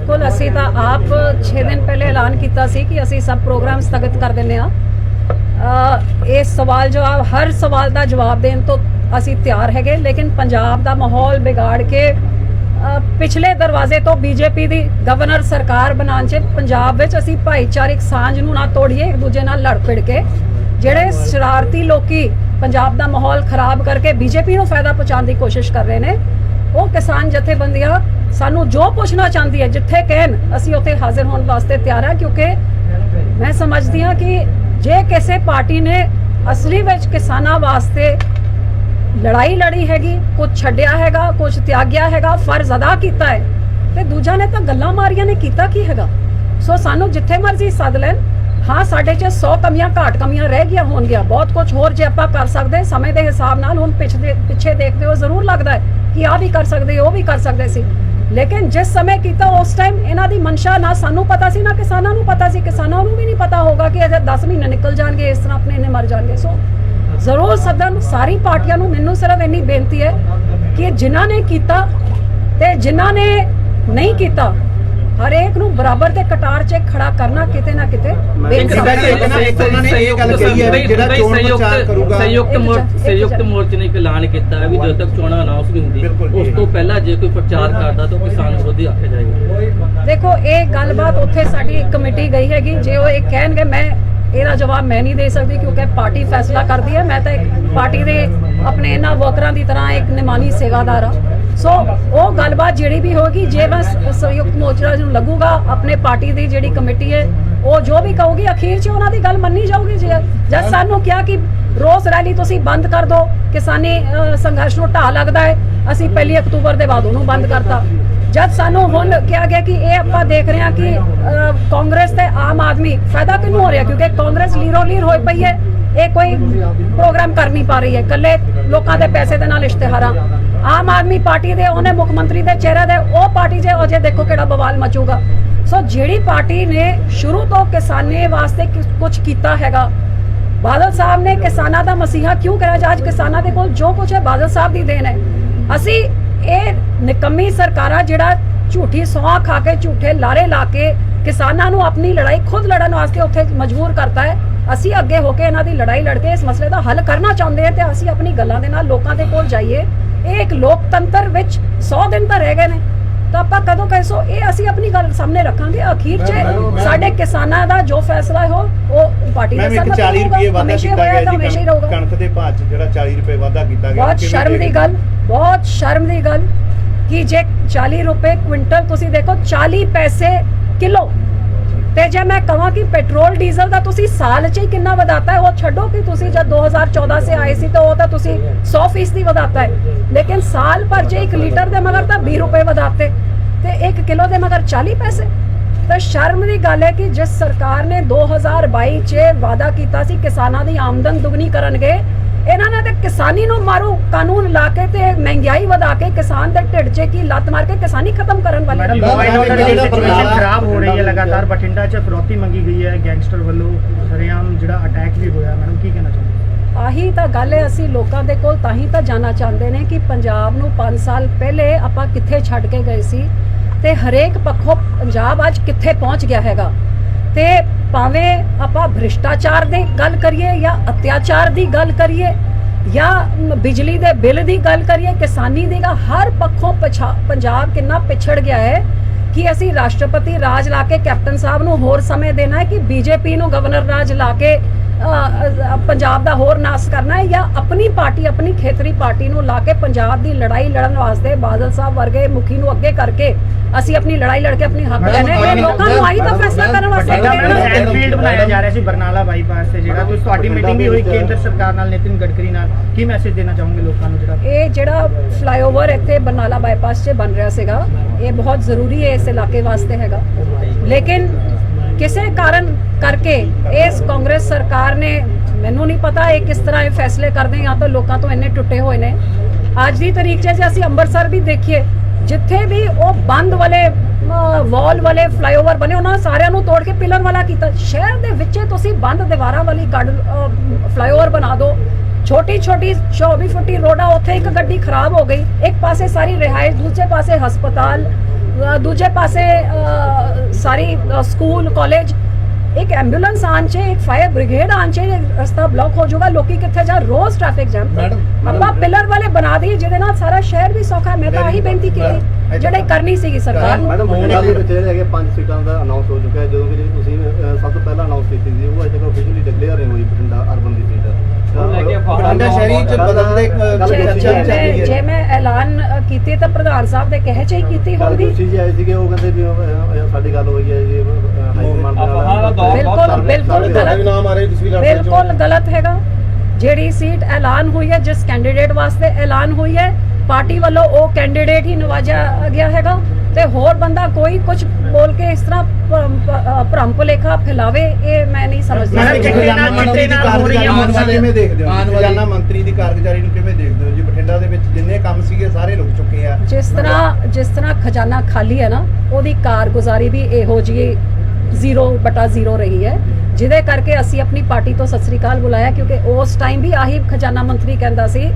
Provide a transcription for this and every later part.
बिल्कुल असी तो आप 6 दिन पहले ऐलान किया सी कि असी सब प्रोग्राम स्थगित कर देने इस सवाल जवाब हर सवाल का जवाब देने तो असी तैयार है, लेकिन पंजाब का माहौल बिगाड़ के पिछले दरवाजे तो बीजेपी की गवर्नर सरकार बनाने च पंजाब विच असी भाईचारिक सांझ नूं ना तोड़िए, एक दूजे नाल लड़ पिड़ के जिहड़े शरारती लोकी पंजाब का माहौल खराब करके बीजेपी नूं फायदा पहुंचाने की कोशिश कर रहे हैं। वो किसान जथेबंदियां सानू जो पूछना चाहती है जिथे कहन असी उत्थे हाजिर होने वास्ते तैयार है, क्योंकि मैं समझदी हाँ कि जे किसी पार्टी ने असली विच किसानां वास्ते लड़ाई लड़ी हैगी, कुछ छड्डिया हैगा, कुछ त्याग्या हैगा, फर्ज अदा किया है, तो दूजा ने तो गल्लां मारियां ने कीता की हैगा। सो सानू जिथे मर्जी सद लैन। हाँ साडे च 100 कमियां घाट कमियां रह गई होणगियां, बहुत कुछ होर जे आपां कर सकदे समय के हिसाब नाल हुण पिछे देखते हो जरूर लगता है कि आ भी कर सकते वो भी कर सकते सी, लेकिन जिस समय किया उस टाइम इन्हां दी मंशा ना सानू पता सी ना किसानां नूं पता सी, किसानां नूं भी नहीं पता होगा कि अजे 10 महीने निकल जाएंगे, इस तरह अपने इन्ने मर जाएंगे। सो जरूर सदन सारी पार्टियां नूं मैनूं सिर्फ इन्नी बेनती है कि जिन्हां ने कीता ते जिन्हां ने नहीं कीता हर एक नूं बराबर के कटार च खड़ा करना किते ना किते संयुक्त मोर्चे ने ऐलान किया है भी जब तक चोणां अनाउंस नहीं हुंदी उस तो पहला जे कोई प्रचार करदा तो किसान विरोधी आखे जाएगा। देखो ये गलबात उत्थे साडी कमेटी गई हैगी, जे वो एक कहणगे मैं ਇਹਦਾ जवाब मैं नहीं दे सकती क्योंकि पार्टी फैसला करती है, मैं तो एक पार्टी के अपने इन्होंने वर्करां की तरह एक निमानी सेवादार हाँ। सो वो गलबात जिहड़ी भी होगी जे बस संयुक्त मोर्चा नूं लगूगा, अपने पार्टी की जिहड़ी कमेटी है वो जो भी कहूगी अखीर च उन्हां दी गल मन्नी जाऊगी। जब सानू क्या कि रोज़ रैली तुसीं बंद कर दो, किसानी संघर्ष नूं ढाह लगदा है, असीं 1 अक्तूबर दे बाद उहनूं बंद करता। जब सानू हुण कहा गया कि ये आपां देख रहे हैं कि कांग्रेस ते आम आदमी फायदा किनूं हो रहा, क्योंकि कांग्रेस लीरो लीर होई पई है, ये कोई प्रोग्राम कर नहीं पा रही है, कल्ले लोकां दे पैसे दे नाल इश्तिहारां। आम आदमी पार्टी दे उहने मुख्यमंत्री दे चेहरे दे वो पार्टी जे अजे देखो किहड़ा बवाल मचूगा। सो जिहड़ी पार्टी ने शुरू तो किसानी वास्ते कुछ कीता हैगा, बादल साहब ने किसानां दा मसीहा क्यों करा, अज किसानां दे कोल जो कुछ है बादल साहब दी देन है। असी ये निकम्मी सरकारां जिहड़ा झूठी सौंह खा के झूठे लारे ला के किसानां नूं अपनी लड़ाई खुद लड़न वास्ते उत्थे मजबूर करता है। असी अगे होके इन्हां दी लड़ाई लड़के इस मसले दा हल करना चाहुंदे हैं, ते असी अपनी गल्लां दे नाल लोकां दे कोल जाइए। एक लोकतंत्र विच 100 दिन तां रह गए ने, तो आपां कदों कैसो ये असी अपनी गल सामने रखांगे। अखीर च साडे किसानां दा जो फैसला हो वो पार्टी दे सरबत 40 रुपए वाधा कीता गया जी, हमेशा ही रहूगा। कणक दे भाव च जेड़ा 40 रुपए वाधा कीता गया, बहुत शर्म दी गल, बहुत शर्म दी गल कि जे 40 रुपए क्विंटल तुसी देखो 40 पैसे किलो, ते जे मैं कहां कि पेट्रोल डीजल दा तुसी साल च ही कितना वधाता है, वो छड्डो कि तुसी जब 2014 से आए सी तो वो तो तुसी 100% वधाता है, लेकिन साल भर जे 1 लीटर दे मगर तां 20 रुपए वधाते ते 1 किलो दे मगर 40 पैसे। तो शर्म की गल है कि जिस सरकार ने 2022 च वादा किया सी किसानां दी आमदन दुगनी करनगे, इन्हां ने ते किसानी नूं मारू कानून ला के ते महंगाई वधा के किसान दे ढिड च की लत मार के किसानी खत्म करन वाले। खराब हो रही है लगातार, बठिंडा च फिरौती मंगी गई है, गैंगस्टर वालों सरेआम जिहड़ा अटैक भी होया, मैडम की कहना चाहुंदे? आही तां गल है, असीं लोकां दे कोल तां ही तां जाना चाहते हैं कि पंजाब नूं 5 साल पहले आपां कित्थे छड्ड के गए सी ते हरेक पक्षों पंजाब अज कित्थे पहुंच गया हैगा। ते भावें आपां भ्रिष्टाचार की गल करिए या अत्याचार की गल करिए या बिजली दे बिल की गल करिए, किसानी दी हर पक्षों पंजाब कितना पिछड़ गया है कि असी राष्ट्रपति राज ला के कैप्टन साहब नूं होर समय देना है कि बीजेपी नूं गवर्नर राज ला के पंजाब दा होर नाश करना है, या अपनी पार्टी अपनी खेतरी पार्टी नूं ला के पंजाब दी लड़ाई लड़न वास्ते बादल साहब वर्गे मुखी नूं अगे करके असी अपनी लड़ाई लड़के अपनी हक लेने ये लोकां नूं आई तां फैसला करन वास्ते एयरफील्ड बनाया जा रहा है बरनाला बाईपास से, जेड़ा तुहाडी ਤੁਹਾਡੀ मीटिंग भी हुई केंद्र सरकार नाल नितिन गडकरी नाल, की मैसेज देना चाहोगे लोकां नूं? ਜਿਹੜਾ फ्लाईओवर इत्थे बरनाला बाईपास 'ਚ बन रहा सीगा, ये बहुत जरूरी है इस इलाके वास्ते हैगा, लेकिन किसी कारण करके इस कांग्रेस सरकार ने, मैनू नहीं पता ये किस तरह ये फैसले करते हैं, या तो लोगों तो इन्ने टुटे हुए ने। अज की तारीख च असीं अंमृतसर भी देखिए, जिथे भी वो बंद वाले वॉल वाले फ्लाईओवर बने उन्होंने सारिਆਂ ਨੂੰ तोड़ के पिलर वाला किया। शहर के विचे तुसीं बंद दीवारां वाली फ्लाईओवर बना दो, छोटी छोटी 24 फुटी रोडा, उत्थे एक गड्डी खराब हो गई, एक पासे सारी रिहाइश, दूसरे पासे हस्पताल, ਦੂਜੇ ਪਾਸੇ ਸਾਰੀ ਸਕੂਲ ਕਾਲਜ ਇੱਕ ਐਂਬੂਲੈਂਸ ਆਉਣ 'ਚ ਇੱਕ ਫਾਇਰ ਬ੍ਰਿਗੇਡ ਆਉਣ 'ਚ ਰਸਤਾ ਬਲੌਕ ਹੋ ਜਾਊਗਾ ਲੋਕੀ ਕਿੱਥੇ ਜਾ ਰੋਜ਼ ਟ੍ਰੈਫਿਕ ਜਾਮ ਆਪਾਂ ਪਿਲਰ ਵਾਲੇ ਬਣਾ ਦਈਏ ਜਿਹਦੇ ਨਾਲ ਸਾਰਾ ਸ਼ਹਿਰ ਵੀ ਸੌਖਾ ਹੈ। ਮੈਂ ਤਾਂ ਆਹੀ ਬੇਨਤੀ ਕੀਤੀ ਜਿਹੜੇ ਕਰਨੀ ਸੀਗੀ ਸਰਕਾਰ ਨੂੰ। ਮੈਡਮ ਬਠਿੰਡਾ ਦੇ ਵਿੱਚ ਜਿਹੜੇ ਹੈਗੇ 5 ਸੀਟਾਂ ਦਾ ਅਨਾਉਂਸ ਹੋ ਚੁੱਕਾ ਹੈ ਜਦੋਂ ਕਿ ਜਿਹੜੀ ਤੁਸੀਂ ਸਭ ਤੋਂ ਪਹਿਲਾਂ ਅਨਾਉਂਸ ਕੀਤੀ ਸੀ ਉਹ ਅਜੇ ਤੱਕ ਅਫੀਸ਼ੀਅਲੀ ਡਿਕਲੇਅਰ ਨਹੀਂ ਹੋਈ ਬਠਿੰਡਾ ਅਰਬਨ ਦੀ ਸੀਟ। ਬਠਿੰਡਾ ਸ਼ਹਿਰੀ ਚ ਬਦਲਦੇ ਜੇ ਮੈਂ ਐਲਾਨ ਕੀਤੀ ਤਾਂ ਪ੍ਰਧਾਨ ਸਾਹਿਬ ਦੇ ਕਹੇ 'ਚ ਹੀ ਕੀਤੀ ਹੋਊਗੀ। ਤੁਸੀਂ ਜੀ ਆਏ ਸੀਗੇ ਉਹ ਕਹਿੰਦੇ ਵੀ ਸਾਡੀ ਗੱਲ ਹੋਈ ਹੈ ਜੀ ਹਾਈ ਕਮਾਂਡ ਦੇ ਨਾਲ। ਬਿਲਕੁਲ ਗਲਤ ਹੈਗਾ। ਜਿਹੜੀ ਸੀਟ ਐਲਾਨ ਹੋਈ ਹੈ ਜਿਸ ਕੈਂਡੀਡੇਟ ਵਾਸਤੇ ਐਲਾਨ ਹੋਈ ਹੈ ਪਾਰਟੀ ਵੱਲੋਂ ਉਹ ਕੈਂਡੀਡੇਟ ਹੀ ਨਵਾਜਿਆ ਗਿਆ ਹੈਗਾ ਤੇ ਹੋਰ ਬੰਦਾ ਕੋਈ ਕੁਝ ਬੋਲ ਕੇ ਇਸ ਤਰ੍ਹਾਂ ਭਰਮ ਭੁਲੇਖਾ ਫੈਲਾਵੇ ਇਹ ਮੈਂ ਨਹੀਂ ਸਮਝਦੀ। ਖਜ਼ਾਨਾ ਮੰਤਰੀ ਦੀ ਕਾਰਗੁਜ਼ਾਰੀ ਕਿਵੇਂ ਦੇਖਦੇ ਹੋ? ਖਜ਼ਾਨਾ ਮੰਤਰੀ ਦੀ ਕਾਰਗੁਜ਼ਾਰੀ ਨੂੰ ਕਿਵੇਂ ਦੇਖਦੇ ਹੋ ਜੀ? ਬਠਿੰਡਾ ਦੇ ਵਿੱਚ ਜਿੰਨੇ ਕੰਮ ਸੀਗੇ ਸਾਰੇ ਰੁਕ ਚੁੱਕੇ ਆ। ਜਿਸ ਤਰ੍ਹਾਂ ਖਜ਼ਾਨਾ ਖਾਲੀ ਹੈ ਨਾ ਉਹਦੀ ਕਾਰਗੁਜ਼ਾਰੀ ਵੀ ਇਹੋ ਜਿਹੀ 0/0 ਰਹੀ ਹੈ ਜਿਹਦੇ ਕਰਕੇ ਅਸੀਂ ਆਪਣੀ ਪਾਰਟੀ ਤੋਂ ਸਤਿ ਸ੍ਰੀ ਅਕਾਲ ਬੁਲਾਇਆ ਕਿਉਂਕਿ ਉਸ ਟਾਈਮ ਵੀ ਆਹੀ ਖਜ਼ਾਨਾ ਮੰਤਰੀ ਕਹਿੰਦਾ ਸੀ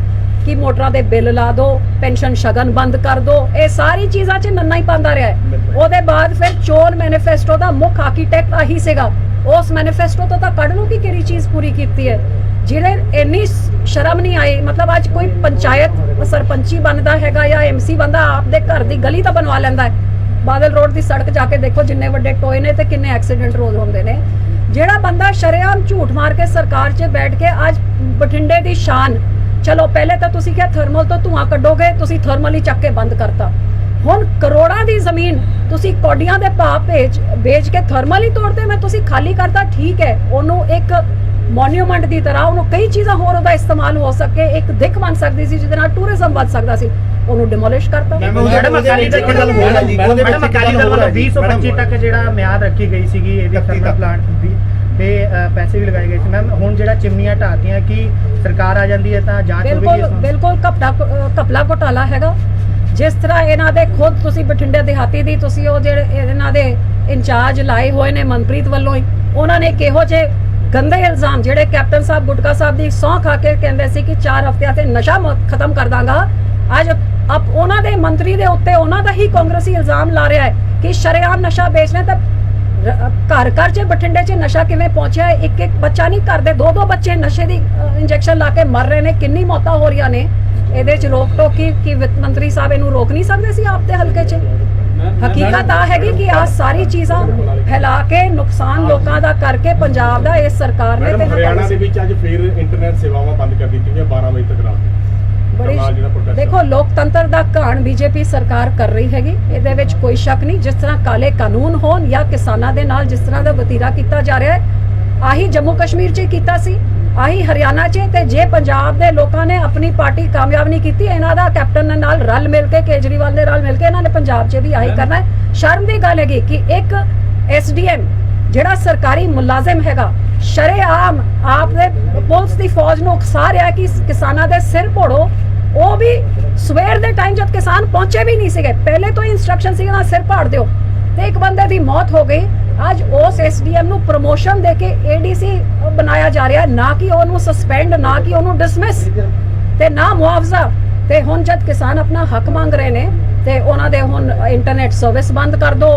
ਕਿ ਮੋਟਰਾਂ ਦੇ ਬਿੱਲ ਲਾ ਦਿਓ ਪੈਨਸ਼ਨ ਸ਼ਗਨ ਬੰਦ ਕਰ ਦਿਓ ਇਹ ਸਾਰੀ ਚੀਜ਼ਾਂ 'ਚ ਨੰਨਾ ਹੀ ਪਾਉਂਦਾ ਰਿਹਾ ਹੈ। ਉਹਦੇ ਬਾਅਦ ਫਿਰ ਚੋਣ ਮੈਨੀਫੈਸਟੋ ਦਾ ਮੁੱਖ ਆਰਕੀਟੈਕਟ ਆਹੀ ਸੀਗਾ। ਉਸ ਮੈਨੀਫੈਸਟੋ ਤੋਂ ਤਾਂ ਕੱਢ ਲਓ ਕਿ ਕਿਹੜੀ ਚੀਜ਼ ਪੂਰੀ ਕੀਤੀ ਹੈ। ਜਿਹੜੇ ਇੰਨੀ ਸ਼ਰਮ ਨਹੀਂ ਆਈ ਮਤਲਬ ਅੱਜ ਕੋਈ ਪੰਚਾਇਤ ਸਰਪੰਚੀ ਬਣਦਾ ਹੈਗਾ ਜਾਂ ਐਮਸੀ ਬੰਦਾ ਆਪਦੇ ਘਰ ਦੀ ਗਲੀ ਤਾਂ ਬਣਵਾ ਲੈਂਦਾ ਹੈ। ਬਾਦਲ ਰੋਡ ਦੀ ਸੜਕ ਜਾ ਕੇ ਦੇਖੋ ਜਿੰਨੇ ਵੱਡੇ ਟੋਏ ਨੇ ਤੇ ਕਿੰਨੇ ਐਕਸੀਡੈਂਟ ਰੋਜ਼ ਹੁੰਦੇ ਨੇ। ਜਿਹੜਾ ਬੰਦਾ ਸ਼ਰੇਆਮ ਝੂਠ ਮਾਰ ਕੇ ਸਰਕਾਰ 'ਚ ਬੈਠ ਕੇ ਅੱਜ ਬਠਿੰਡੇ ਦੀ ਸ਼ਾਨ ਚਲੋ ਪਹਿਲੇ ਤਾਂ ਤੁਸੀਂ ਕਿਹਾ ਥਰਮਲ ਤੋਂ ਧੂਆਂ ਕੱਢੋਗੇ ਤੁਸੀਂ ਥਰਮਲ ਹੀ ਚੱਕ ਕੇ ਬੰਦ ਕਰਤਾ। ਹੁਣ ਕਰੋੜਾਂ ਦੀ ਜ਼ਮੀਨ ਤੁਸੀਂ ਕੋਡੀਆਂ ਦੇ ਭਾਅ ਵੇਚ ਕੇ ਥਰਮਲ ਹੀ ਤੋੜਦੇ ਮੈਂ ਤੁਸੀਂ ਖਾਲੀ ਕਰਤਾ ਠੀਕ ਹੈ ਉਹਨੂੰ ਇੱਕ ਮੋਨੂਮੈਂਟ ਦੀ ਤਰ੍ਹਾਂ ਉਹਨੂੰ ਕਈ ਚੀਜ਼ਾਂ ਹੋਰ ਉਹਦਾ ਇਸਤੇਮਾਲ ਹੋ ਸਕੇ ਇੱਕ ਦਿੱਖ ਬਣ ਸਕਦੀ ਸੀ ਜਿਹਦੇ ਨਾਲ ਟੂਰਿਜ਼ਮ ਵੱਧ ਸਕਦਾ ਸੀ ਉਹਨੂੰ ਡਿਮੋਲਿਸ਼ ਕਰਤਾ। ਮੈਡਮ ਅਕਾਲੀ ਦਲ ਵੱਲੋਂ 2025 ਤੱਕ ਜਿਹੜਾ ਮਿਆਦ ਰੱਖੀ ਗਈ ਸੀਗੀ ਇਹਦੇ ਥਰਮਲ ਪਲਾਂਟ ਦੀ ਤੇ ਪੈਸੇ ਵੀ ਲਗਾਏ ਗਏ ਸੀ ਮੈਮ ਹੁਣ ਜਿਹੜਾ ਚਿਮਨੀਆਂ ਢਾਤੀਆਂ ਕਿ ਸਰਕਾਰ ਆ ਜਾਂਦੀ ਹੈ ਤਾਂ ਜਾਂਚ ਹੋਵੇਗੀ। ਬਿਲਕੁਲ ਕਪਲਾ ਘੁਟਾਲਾ ਹੈਗਾ। ਜਿਸ ਤਰ੍ਹਾਂ ਇਹਨਾਂ ਦੇ ਖੁਦ ਤੁਸੀਂ ਬਠਿੰਡੇ ਦਿਹਾਤੀ ਦੀ ਤੁਸੀਂ ਉਹ ਜਿਹੜੇ ਇਹਨਾਂ ਦੇ ਇੰਚਾਰਜ ਲਾਏ ਹੋਏ ਨੇ ਮਨਪ੍ਰੀਤ ਵੱਲੋਂ ਹੀ ਉਹਨਾਂ ਨੇ ਕਿਹੋ ਜਿਹੇ ਗੰਦੇ ਇਲਜ਼ਾਮ ਜਿਹੜੇ ਕੈਪਟਨ ਸਾਹਿਬ ਗੁਟਕਾ ਸਾਹਿਬ ਦੀ ਸਹੁੰ ਖਾ ਕੇ ਕਹਿੰਦੇ ਸੀ ਕਿ 4 ਹਫ਼ਤਿਆਂ ਤੇ ਨਸ਼ਾ ਖਤਮ ਕਰ ਦਾਂਗਾ ਅੱਜ ਉਹਨਾਂ ਦੇ ਮੰਤਰੀ ਦੇ ਉੱਤੇ ਉਹਨਾਂ ਦਾ ਹੀ ਕਾਂਗਰਸੀ ਇਲਜ਼ਾਮ ਲਾ ਰਿਹਾ ਹੈ ਕਿ ਸ਼ਰੇਆਮ ਨਸ਼ਾ ਵੇਚ ਰਹੇ ਤਾਂ ਘਰ ਘਰ 'ਚ ਬਠਿੰਡੇ 'ਚ ਨਸ਼ਾ ਕਿਵੇਂ ਪਹੁੰਚਿਆ ਇੱਕ ਬੱਚਾ ਨਹੀਂ ਕਰਦੇ 2 ਬੱਚੇ ਨਸ਼ੇ ਦੀ ਇੰਜੈਕਸ਼ਨ ਲਾ ਕੇ ਮਰ ਰਹੇ ਨੇ ਕਿੰਨੀ ਮੌਤਾਂ ਹੋ ਰਹੀਆਂ ਨੇ ਇਹਦੇ 'ਚ ਰੋਕ ਟੋਕ ਕੀ ਵਿੱਤ ਮੰਤਰੀ ਸਾਹਿਬ ਇਹਨੂੰ ਰੋਕ ਨਹੀਂ ਸਕਦੇ ਸੀ ਆਪਦੇ ਹਲਕੇ 'ਚ। ਹਕੀਕਤ ਆ ਹੈਗੀ ਕਿ ਆ ਸਾਰੀ ਚੀਜ਼ਾਂ ਫੈਲਾ ਕੇ ਨੁਕਸਾਨ ਲੋਕਾਂ ਦਾ ਕਰਕੇ ਪੰਜਾਬ ਦਾ ਇਸ ਸਰਕਾਰ ਨੇ ਹਰਿਆਣਾ ਦੇ ਵਿੱਚ ਅੱਜ ਫਿਰ ਇੰਟਰਨੈਟ ਸੇਵਾਵਾਂ ਬੰਦ ਕਰ ਦਿੱਤੀਆਂ 12 ਵਜੇ ਤੱਕ ਰਾਤ ਬੜੀ ਦੇਖੋ ਲੋਕਤੰਤਰ ਦਾ ਘਾਣ ਬੀਜੇਪੀ ਸਰਕਾਰ ਕਰ ਰਹੀ ਹੈਗੀ ਇਹਦੇ ਵਿੱਚ ਕੋਈ ਸ਼ੱਕ ਨਹੀਂ। ਜਿਸ ਤਰ੍ਹਾਂ ਕਾਲੇ ਕਾਨੂੰਨ ਹੋਣ ਜਾਂ ਕਿਸਾਨਾਂ ਦੇ ਨਾਲ ਜਿਸ ਤਰ੍ਹਾਂ ਦਾ ਵਤੀਰਾ ਕੀਤਾ ਜਾ ਰਿਹਾ ਹੈ ਆਹੀ ਜੰਮੂ ਕਸ਼ਮੀਰ 'ਚ ਕੀਤਾ ਸੀ ਆਹੀ ਹਰਿਆਣਾ 'ਚ ਤੇ ਜੇ ਪੰਜਾਬ ਦੇ ਲੋਕਾਂ ਨੇ ਆਪਣੀ ਪਾਰਟੀ ਕਾਮਯਾਬ ਨਹੀਂ ਕੀਤੀ ਇਹਨਾਂ ਦਾ ਕੈਪਟਨ ਨਾਲ ਰਲ ਮਿਲ ਕੇ ਕੇਜਰੀਵਾਲ ਦੇ ਨਾਲ ਮਿਲ ਕੇ ਇਹਨਾਂ ਨੇ ਪੰਜਾਬ 'ਚ ਵੀ ਆਹੀ ਕਰਨਾ ਹੈ। ਸ਼ਰਮ ਦੀ ਗੱਲ ਹੈਗੀ ਕਿ ਇੱਕ SDM ਜਿਹੜਾ ਸਰਕਾਰੀ ਮੁਲਾਜ਼ਮ ਹੈਗਾ ਸ਼ਰੇਆਮ ਆਪਦੇ ਪੁਲਿਸ ਦੀ ਫੌਜ ਨੂੰ ਉਕਸਾ ਰਿਹਾ ਕਿ ਕਿਸਾਨਾਂ ਦੇ ਸਿਰ ਭੋੜੋ ਉਹ ਵੀ ਸਵੇਰ ਦੇ ਟਾਈਮ ਜਦ ਕਿਸਾਨ ਪਹੁੰਚੇ ਵੀ ਨਹੀਂ ਸੀਗੇ ਪਹਿਲੇ ਤੋਂ ਹੀ ਇਨਸਟਰਕਸ਼ਨ ਸੀ ਨਾ ਸਿਰ ਪਾੜ ਦਿਓ ਤੇ ਇੱਕ ਬੰਦੇ ਦੀ ਮੌਤ ਹੋ ਗਈ। ਅੱਜ ਉਸ SDM ਨੂੰ ਪ੍ਰਮੋਸ਼ਨ ਦੇ ਕੇ ADC ਬਣਾਇਆ ਜਾ ਰਿਹਾ ਨਾ ਕਿ ਉਹਨੂੰ ਸਸਪੈਂਡ ਨਾ ਕਿ ਉਹਨੂੰ ਡਿਸਮਿਸ ਤੇ ਨਾ ਮੁਆਵਜ਼ਾ। ਤੇ ਹੁਣ ਜਦ ਕਿਸਾਨ ਆਪਣਾ ਹੱਕ ਮੰਗ ਰਹੇ ਨੇ ਤੇ ਉਹਨਾਂ ਦੇ ਹੁਣ ਇੰਟਰਨੈਟ ਸਰਵਿਸ ਬੰਦ ਕਰ ਦੋ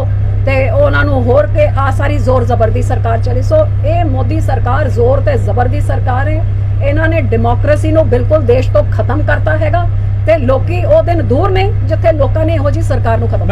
ਤੇ ਉਹਨਾਂ ਨੂੰ ਹੋਰ ਕੇ ਆ ਸਾਰੀ ਜ਼ੋਰ ਜ਼ਬਰ ਦੀ ਸਰਕਾਰ ਚਲੀ। ਸੋ ਇਹ ਮੋਦੀ ਸਰਕਾਰ ਜ਼ੋਰ ਤੇ ਜ਼ਬਰ ਦੀ ਸਰਕਾਰ ਹੈ। ਇਹਨਾਂ ਨੇ ਡੈਮੋਕ੍ਰੇਸੀ ਨੂੰ ਬਿਲਕੁਲ ਦੇਸ਼ ਤੋਂ ਖਤਮ ਕਰਤਾ ਹੈਗਾ ਤੇ ਲੋਕੀ ਉਹ ਦਿਨ ਦੂਰ ਨੇ ਜਿੱਥੇ ਲੋਕਾਂ ਨੇ ਇਹੋ ਜਿਹੀ ਸਰਕਾਰ ਨੂੰ ਖਤਮ